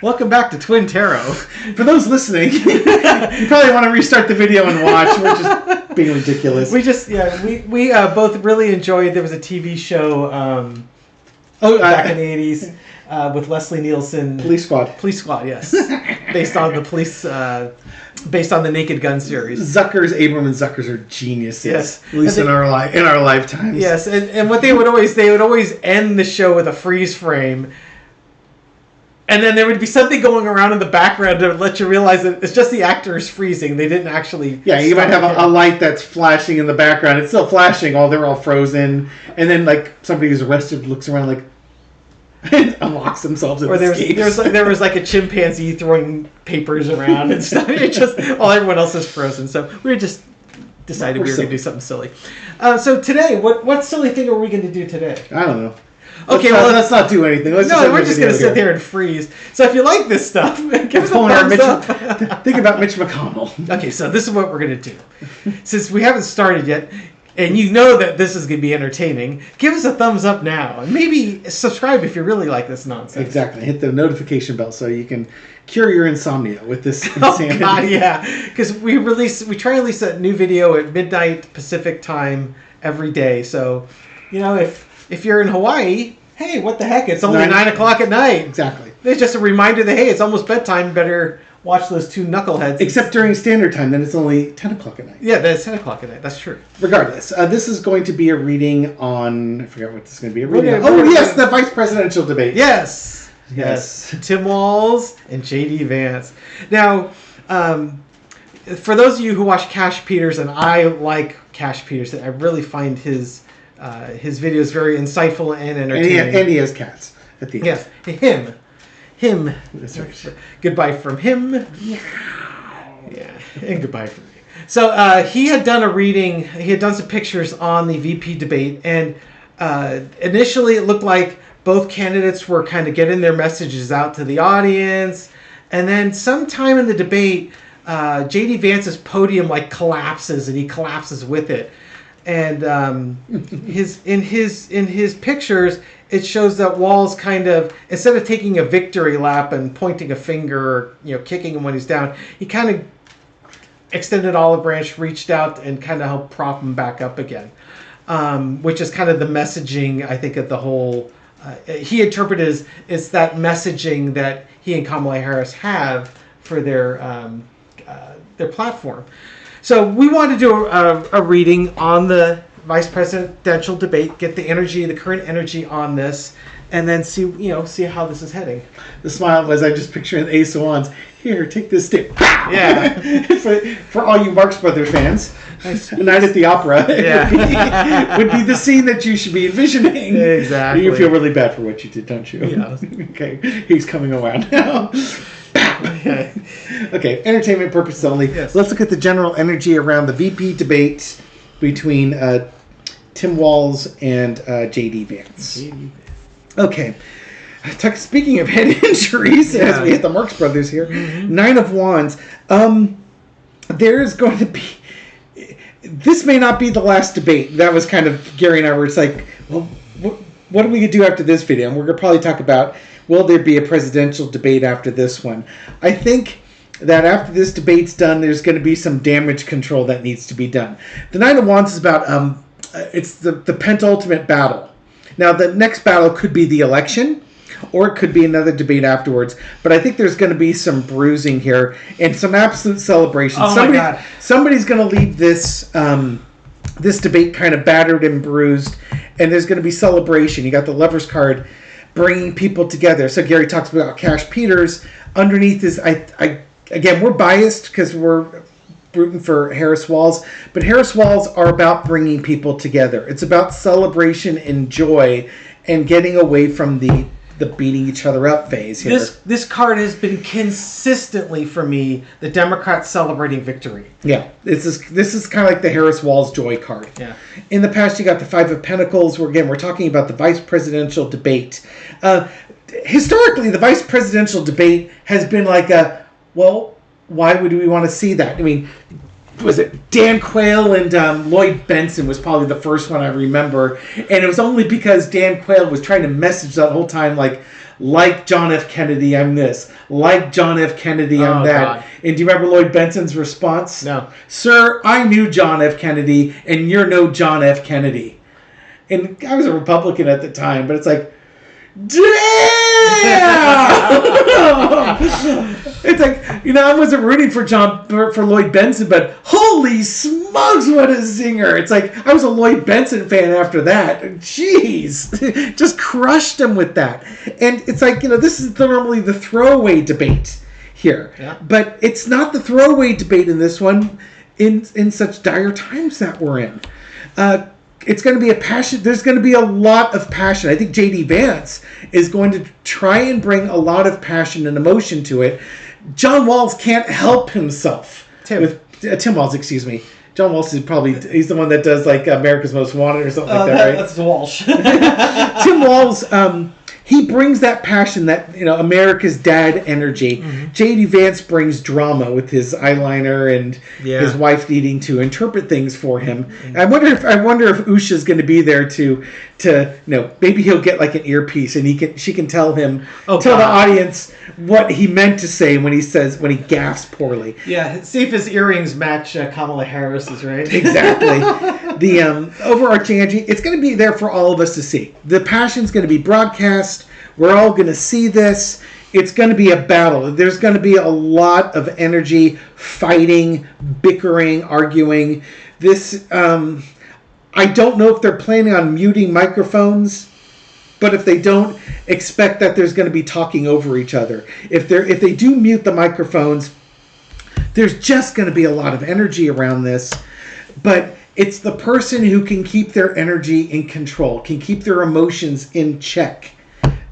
Welcome back to Twin Tarot. For those listening, you probably want to restart the video and watch. We're just being ridiculous. We both really enjoyed. There was a TV show back in the 80s with Leslie Nielsen. Police Squad. Police Squad, yes, based on the Naked Gun series. Zuckers, Abram, and Zuckers are geniuses. Yes, at least in our lifetimes. Yes, and what they would always end the show with a freeze frame. And then there would be something going around in the background to let you realize that it's just the actors freezing. They didn't actually... Yeah, you might have a light that's flashing in the background. It's still flashing while they're all frozen. And then, like, somebody who's arrested looks around like... and unlocks themselves and escapes. There was like a chimpanzee throwing papers around and stuff. It just... while everyone else is frozen. So we just decided we were going to do something silly. So today, what silly thing are we going to do today? I don't know. Okay, let's not do anything. We're just going to sit there and freeze. So if you like this stuff, give us a thumbs up. Think about Mitch McConnell. Okay, so this is what we're going to do. Since we haven't started yet, and you know that this is going to be entertaining, give us a thumbs up now. And maybe subscribe if you really like this nonsense. Exactly. Hit the notification bell so you can cure your insomnia with this insanity. Oh, God, yeah. Because we try to release a new video at midnight Pacific time every day. So, if you're in Hawaii, hey, what the heck? It's only 9 o'clock at night. Exactly. It's just a reminder that, hey, it's almost bedtime. Better watch those two knuckleheads. Except during standard time, then it's only 10 o'clock at night. Yeah, that's 10 o'clock at night. That's true. Regardless, this is going to be a reading on... I forgot what this is going to be a reading on. Oh, yes, the vice presidential debate. Yes. Tim Walz and J.D. Vance. Now, for those of you who watch Cash Peters, and I like Cash Peters, I really find his videos very insightful and entertaining. And he has cats at the end. Yes, him. Goodbye from him. Yeah, and goodbye from me. So he had done a reading. He had done some pictures on the VP debate, and initially it looked like both candidates were kind of getting their messages out to the audience, and then sometime in the debate, J.D. Vance's podium collapses, and he collapses with it. And in his pictures, it shows that Walz kind of, instead of taking a victory lap and pointing a finger, or, kicking him when he's down, he kind of extended olive branch, reached out, and kind of helped prop him back up again, which is kind of the messaging, I think, of the whole. He interpreted as it's that messaging that he and Kamala Harris have for their platform. So we want to do a reading on the vice presidential debate, get the current energy on this, and then see how this is heading. The smile was, I just picture the Ace of Wands. Here, take this stick. Yeah. for all you Marx Brothers fans, A Night at the Opera would be the scene that you should be envisioning. Exactly. You feel really bad for what you did, don't you? Yeah. Okay, he's coming around now. Okay, entertainment purposes only. Yes. Let's look at the general energy around the VP debate between Tim Walz and J.D. Vance. Okay. Speaking of head injuries, as we hit the Marx Brothers here, 9 of Wands. There's going to be... This may not be the last debate. That was kind of Gary and I were. It's like, well, what are we going to do after this video? And we're going to probably talk about, will there be a presidential debate after this one? I think that after this debate's done, there's going to be some damage control that needs to be done. The 9 of Wands is about, it's the penultimate battle. Now, the next battle could be the election, or it could be another debate afterwards. But I think there's going to be some bruising here and some absolute celebration. Oh, my God. Somebody's going to leave this this debate kind of battered and bruised, and there's going to be celebration. You got the Lovers card bringing people together. So Gary talks about Cash Peters. Underneath is, again, we're biased because we're rooting for Harris Walz, but Harris Walz are about bringing people together. It's about celebration and joy and getting away from the beating each other up phase here. This card has been consistently, for me, the Democrats celebrating victory. Yeah, this is kind of like the Harris Walz joy card. Yeah. In the past, you got the 5 of Pentacles. We're talking about the vice presidential debate. Historically, the vice presidential debate has been like why would we want to see that? I mean, was it Dan Quayle and Lloyd Benson was probably the first one I remember, and it was only because Dan Quayle was trying to message that whole time like John F. Kennedy, I'm this. Like John F. Kennedy, I'm that. God. And do you remember Lloyd Benson's response? No. Sir, I knew John F. Kennedy, and you're no John F. Kennedy. And I was a Republican at the time, but it's like, damn! It's like, I wasn't rooting for Lloyd Benson, but holy smokes, what a zinger! It's like I was a Lloyd Benson fan after that. Jeez, just crushed him with that. And it's like, this is normally the throwaway debate here, but it's not the throwaway debate in this one. In such dire times that we're in. It's going to be a passion. There's going to be a lot of passion. I think J.D. Vance is going to try and bring a lot of passion and emotion to it. John Walz can't help himself. Tim Walz, excuse me. John Walz is he's the one that does like America's Most Wanted or something like that, right? That's Walsh. Tim Walz, he brings that passion, that America's Dad energy. Mm-hmm. J.D. Vance brings drama with his eyeliner and his wife needing to interpret things for him. Mm-hmm. I wonder if Usha's going to be there to maybe he'll get like an earpiece and she can tell him the audience what he meant to say when he gaffes poorly. Yeah, see if his earrings match Kamala Harris's, right? Exactly. The overarching energy, it's going to be there for all of us to see. The passion's going to be broadcast. We're all going to see this. It's going to be a battle. There's going to be a lot of energy, fighting, bickering, arguing. This, I don't know if they're planning on muting microphones, but if they don't, expect that there's going to be talking over each other. If they do mute the microphones, there's just going to be a lot of energy around this. But it's the person who can keep their energy in control, can keep their emotions in check.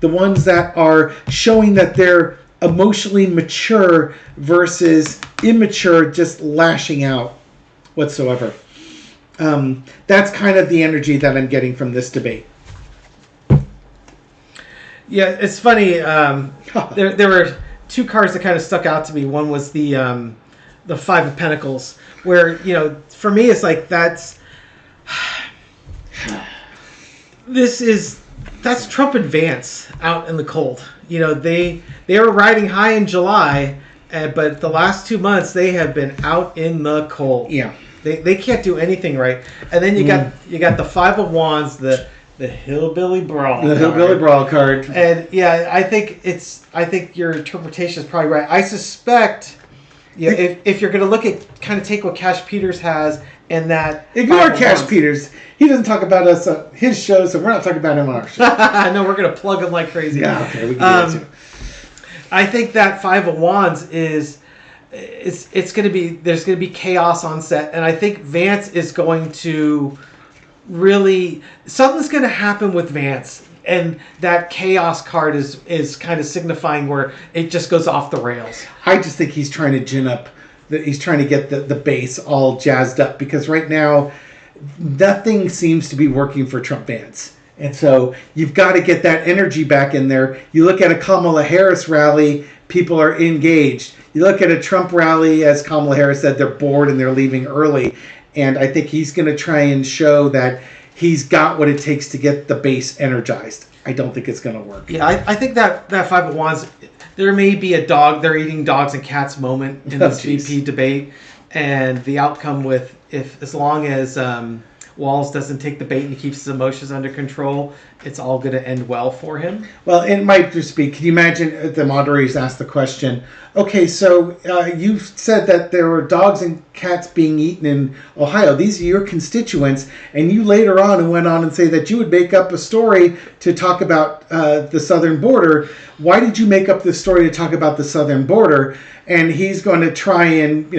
The ones that are showing that they're emotionally mature versus immature, just lashing out whatsoever. That's kind of the energy that I'm getting from this debate. Yeah, it's funny. There were two cards that kind of stuck out to me. One was the Five of Pentacles, where for me it's like that's Trump and Vance out in the cold. They were riding high in July, but the last 2 months they have been out in the cold. Yeah, they can't do anything right. And then you got the Five of Wands, the Hillbilly Brawl. The Hillbilly Brawl card. And I think your interpretation is probably right. I suspect if you're going to look at take what Cash Peters has and that. Ignore Cash Peters. He doesn't talk about us on his show, so we're not talking about him on our show. No, we're going to plug him like crazy. Yeah, okay, we can do that too. I think that Five of Wands it's going to be, there's going to be chaos on set, and I think Vance is going to really, something's going to happen with Vance, and that chaos card is kind of signifying where it just goes off the rails. I just think he's trying to gin up, he's trying to get the base all jazzed up, because right now nothing seems to be working for Trump Vance. And so you've got to get that energy back in there. You look at a Kamala Harris rally, people are engaged. You look at a Trump rally, as Kamala Harris said, they're bored and they're leaving early. And I think he's going to try and show that he's got what it takes to get the base energized. I don't think it's going to work. Yeah, I think that Five of Wands, there may be a they're eating dogs and cats moment in this VP debate. And the outcome as long as Walz doesn't take the bait and he keeps his emotions under control, it's all going to end well for him. Well, it might just be, can you imagine the moderators asked the question, okay, so you said that there were dogs and cats being eaten in Ohio. These are your constituents. And you later on went on and say that you would make up a story to talk about the southern border. Why did you make up this story to talk about the southern border? And he's going to try and,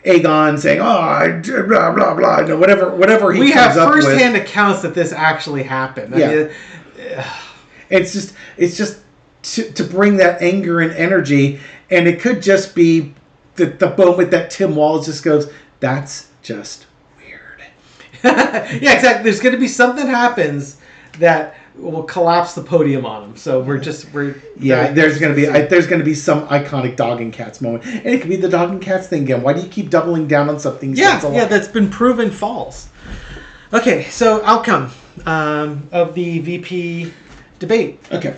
egg on, saying, "Oh, blah blah blah," whatever he. We have comes up firsthand with. Accounts that this actually happened. Yeah, I mean, it's just to bring that anger and energy, and it could just be the moment that Tim Walz just goes, "That's just weird." Yeah, exactly. There's going to be something happens that we'll collapse the podium on them. So we're there's gonna be some iconic dog and cats moment, and it could be the dog and cats thing again. Why do you keep doubling down on something? That's been proven false. Okay, so outcome of the VP debate. Okay.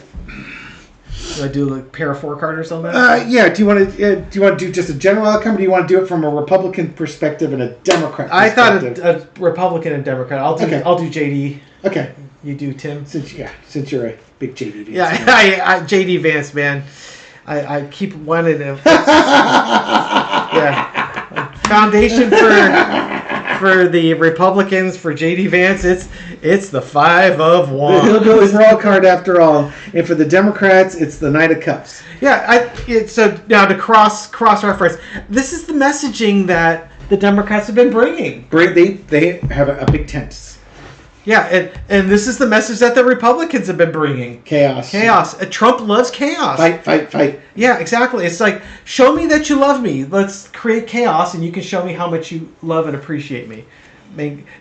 Do I do a pair of 4 carders on that? Yeah. Do you want to do just a general outcome? Or do you want to do it from a Republican perspective and a Democrat perspective? I thought a Republican and Democrat. I'll do JD. Okay. You do Tim. Since you're a big JD Vance. Yeah, I JD Vance, man. I keep wanting to. Yeah. Foundation for the Republicans, for JD Vance, it's the 5 of Wands. The Hillbilly Brawl card, after all. And for the Democrats, it's the Knight of Cups. Yeah, so now to cross reference, this is the messaging that the Democrats have been bringing. They have a big tent. Yeah, and this is the message that the Republicans have been bringing. Chaos. Trump loves chaos. Fight. Yeah, exactly. It's like, show me that you love me. Let's create chaos, and you can show me how much you love and appreciate me.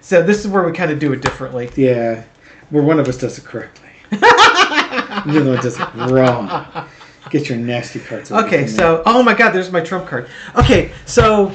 So this is where we kind of do it differently. Yeah, where one of us does it correctly. The other one does it wrong. Get your nasty cards. Okay, so, oh my God, there's my Trump card. Okay, so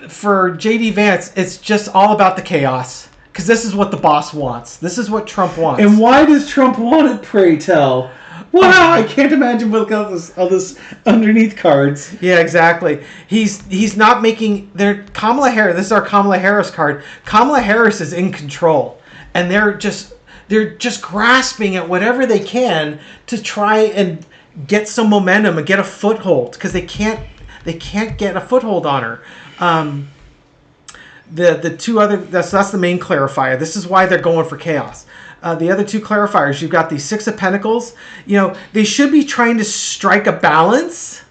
for JD Vance, it's just all about the chaos. Because this is what the boss wants. This is what Trump wants. And why does Trump want it, pray tell? Wow, I can't imagine with all this underneath cards. Yeah, exactly. He's not making... Kamala Harris, this is our Kamala Harris card. Kamala Harris is in control. And they're just grasping at whatever they can to try and get some momentum and get a foothold. Because they can't get a foothold on her. The two other, that's the main clarifier. This is why they're going for chaos. The other 2 clarifiers, you've got the 6 of Pentacles. They should be trying to strike a balance.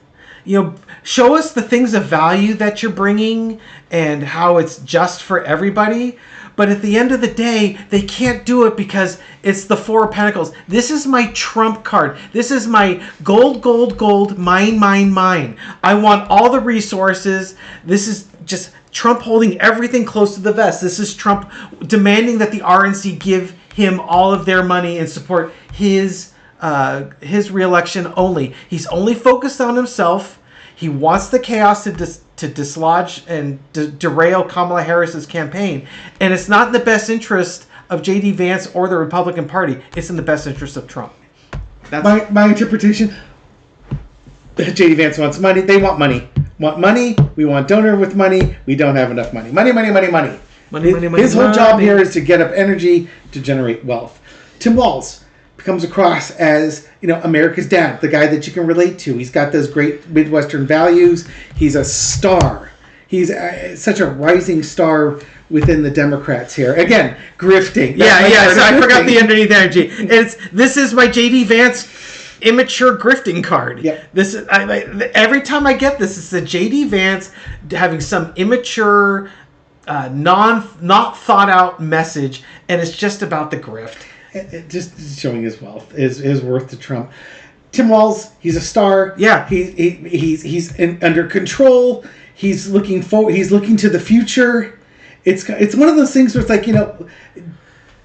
Show us the things of value that you're bringing and how it's just for everybody. But at the end of the day, they can't do it because it's the 4 of Pentacles. This is my Trump card. This is my gold, mine. I want all the resources. This is just Trump holding everything close to the vest. This is Trump demanding that the RNC give him all of their money and support his re-election only. He's only focused on himself. He wants the chaos to dislodge and derail Kamala Harris's campaign. And it's not in the best interest of J.D. Vance or the Republican Party. It's in the best interest of Trump. That's my interpretation. J.D. Vance wants money. They want money. Want money. We want donor with money. We don't have enough money. Money. His whole job here is to get up energy to generate wealth. Tim Walz comes across as, America's dad, the guy that you can relate to. He's got those great Midwestern values. He's a star. He's such a rising star within the Democrats here. Again, grifting. So I forgot the underneath energy. This is my J.D. Vance immature grifting card. Yeah. This is every time I get this, it's a J.D. Vance having some immature, not thought out message, and it's just about the grift. Just showing his wealth, his worth to Trump. Tim Walz, he's a star. Yeah, he's under control. He's looking forward. He's looking to the future. It's one of those things where it's like,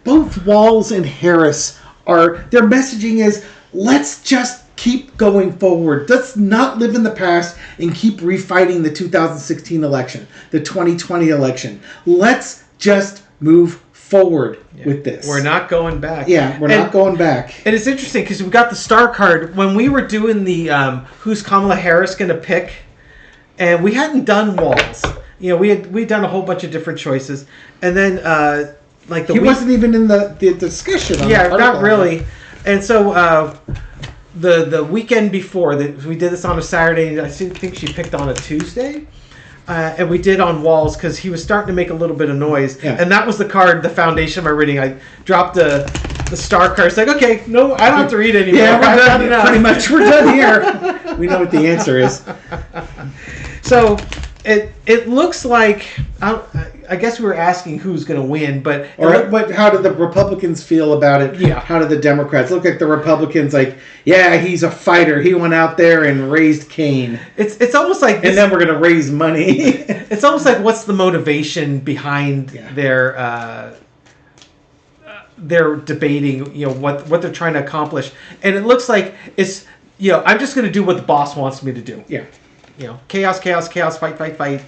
both Walz and Harris their messaging is, let's just keep going forward. Let's not live in the past and keep refighting the 2016 election, the 2020 election. Let's just move forward with this. We're not going back. Yeah, we're not going back. And it's interesting because we got the star card when we were doing the who's Kamala Harris going to pick, and we hadn't done Walz. We'd done a whole bunch of different choices, and then he wasn't even in the discussion. Not really. And so the weekend before we did this on a Saturday, and I think she picked on a Tuesday. And we did on Walz because he was starting to make a little bit of noise. Yeah. And that was the card, the foundation of my reading. I dropped the star card. It's like, okay, no, I don't have to read anymore. Yeah, we're done. Pretty much, we're done here. We know what the answer is. So it looks like, I guess we were asking who's going to win, but how did the Republicans feel about it? Yeah. How did the Democrats look like? The Republicans he's a fighter. He went out there and raised Cain. It's almost like and then we're going to raise money. It's almost like what's the motivation behind their they're debating, what they're trying to accomplish, and it looks like it's, I'm just going to do what the boss wants me to do. Yeah. Chaos, chaos, chaos, fight, fight, fight,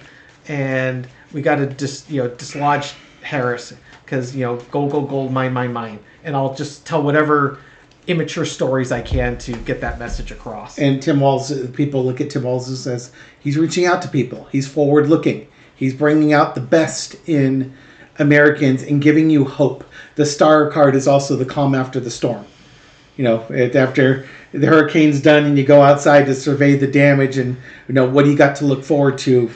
and we got to dislodge Harris because gold, gold, gold, mine, mine, mine, and I'll just tell whatever immature stories I can to get that message across. And Tim Walz, people look at Tim Walz and says he's reaching out to people. He's forward looking. He's bringing out the best in Americans and giving you hope. The star card is also the calm after the storm. After the hurricane's done and you go outside to survey the damage and what do you got to look forward to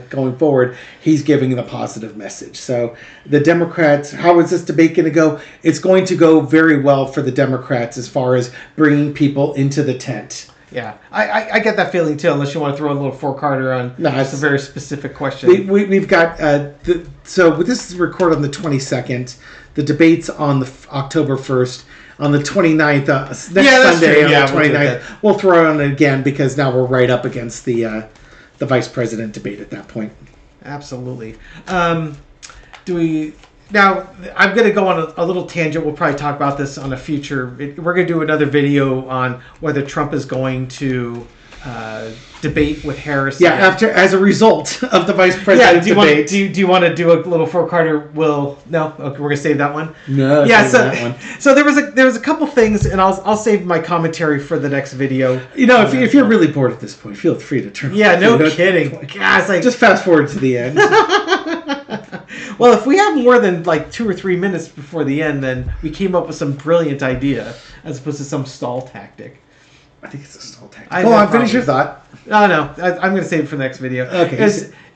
going forward, he's giving the positive message. So the Democrats, how is this debate going to go? It's going to go very well for the Democrats as far as bringing people into the tent. Yeah, I get that feeling too, unless you want to throw a little four-carder on just a very specific question. We've got, so this is recorded on the 22nd, the debate's on the October 1st. On the 29th, Sunday on the 29th, we'll throw it on again because now we're right up against the vice president debate at that point. Absolutely. Now, I'm going to go on a little tangent. We'll probably talk about this on a future. We're going to do another video on whether Trump is going to debate with Harris. Yeah, as a result of the vice president debate. Do you want to do a little four-carter? No? Okay, we're going to save that one? No, that one. So there was a couple things, and I'll save my commentary for the next video. If you're really bored at this point, feel free to turn off. Yeah, no kidding. God, just fast forward to the end. Well, if we have more than 2 or 3 minutes before the end, then we came up with some brilliant idea as opposed to some stall tactic. I think it's a stall tactic. Go on, finish your thought. No, I'm going to save it for the next video. Okay.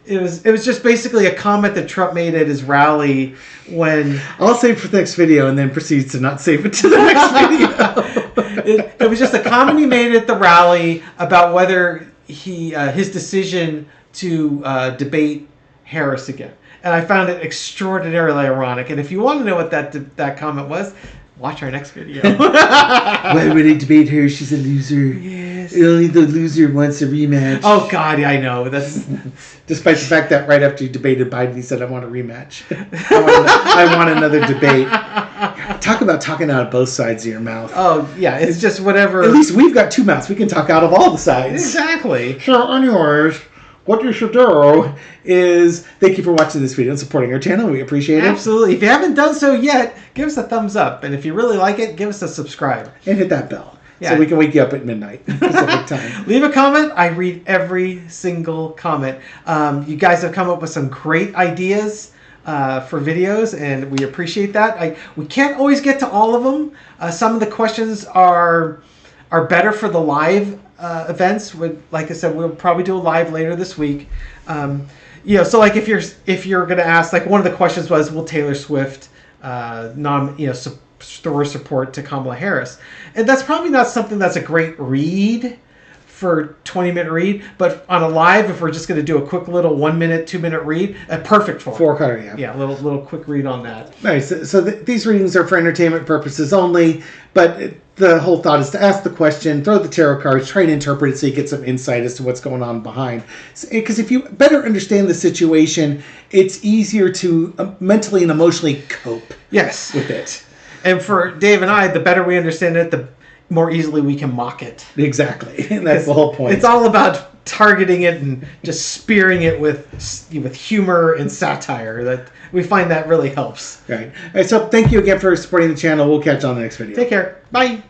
It was just basically a comment that Trump made at his rally when... I'll save it for the next video and then proceeds to not save it to the next video. It was just a comment he made at the rally about whether his decision to debate Harris again. And I found it extraordinarily ironic. And if you want to know what that comment was, watch our next video. Why would I debate her? She's a loser. Yes. Only the loser wants a rematch. Oh, God, yeah, I know. That's despite the fact that right after you debated Biden, he said, I want a rematch. I want another debate. Talk about talking out of both sides of your mouth. Oh, yeah, it's just whatever. At least we've got two mouths. We can talk out of all the sides. Exactly. So, anyways, what you should do is thank you for watching this video and supporting our channel. We appreciate it. Absolutely. If you haven't done so yet, give us a thumbs up. And if you really like it, give us a subscribe. And hit that bell so we can wake you up at midnight Pacific time. Leave a comment. I read every single comment. You guys have come up with some great ideas for videos, and we appreciate that. We can't always get to all of them. Some of the questions are better for the live events. Like I said, we'll probably do a live later this week. So if you're going to ask, one of the questions was, will Taylor Swift store support to Kamala Harris? And that's probably not something that's a great read for 20-minute read, but on a live, if we're just going to do a quick little 1-minute, 2-minute read, perfect for it. Four-color, yeah. Yeah, a little quick read on that. Nice. So these readings are for entertainment purposes only, but the whole thought is to ask the question, throw the tarot cards, try and interpret it so you get some insight as to what's going on behind. Because if you better understand the situation, it's easier to mentally and emotionally cope with it. And for Dave and I, the better we understand it, the more easily we can mock it. Exactly. And that's the whole point. It's all about targeting it and just spearing it with humor and satire. That we find that really helps. Right. All right. So thank you again for supporting the channel. We'll catch you on the next video. Take care. Bye.